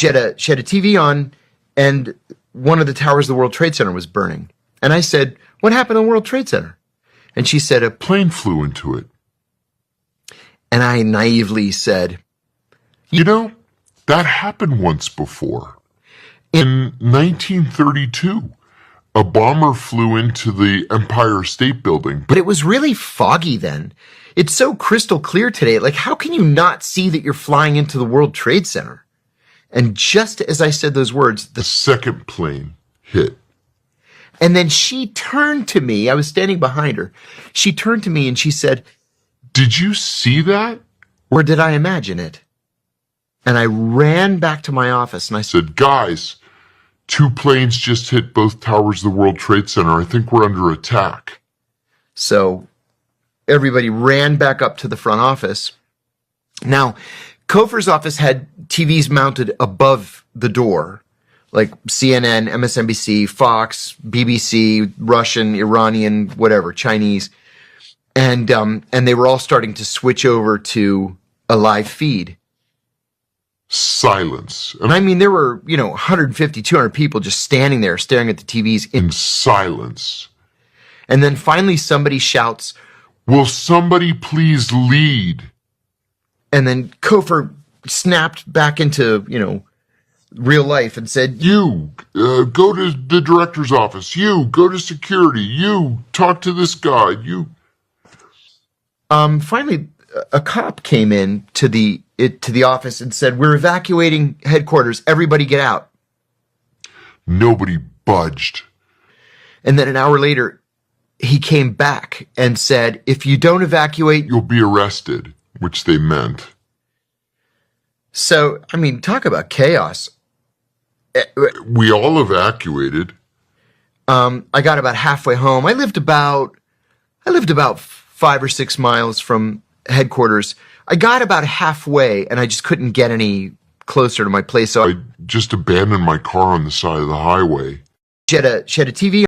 She had a TV on, and one of the towers of the World Trade Center was burning. And I said, "What happened to the World Trade Center?" And she said, "A Plane flew into it. And I naively said, You know, that happened once before. In 1932, a bomber flew into the Empire State Building. but it was really foggy then. It's so crystal clear today. Like, how can you not see that you're flying into the World Trade Center?" And just as I said those words, The second plane hit. and then she turned to me. I was standing behind her. She turned to me and she said, Did you see that? "Or did I imagine it?" And I ran back to my office and I said, Said, guys, 2 planes just hit both towers of the World Trade Center. I think we're under attack. so everybody ran back up to the front office. Now, Cofer's office had TVs mounted above the door, like CNN, MSNBC, Fox, BBC, Russian, Iranian, whatever, Chinese. And they were all starting to switch over to a live feed. Silence. And I mean, there were, 150, 200 people just standing there staring at the TVs. In silence. And then finally somebody shouts, Will somebody please lead? and then Cofer snapped back into, real life and said, You, go to the director's office. You, go to security. You, talk to this guy. You. Finally, a cop came in to the office and said, "We're evacuating headquarters. Everybody get out." Nobody budged. And then an hour later, he came back and said, "If you don't evacuate..." You'll be arrested, which they meant. So, I mean, talk about chaos. We all evacuated. I got about halfway home. I lived about 5 or 6 miles from headquarters. I got about halfway and I just couldn't get any closer to my place. So I just abandoned my car on the side of the highway. she had a TV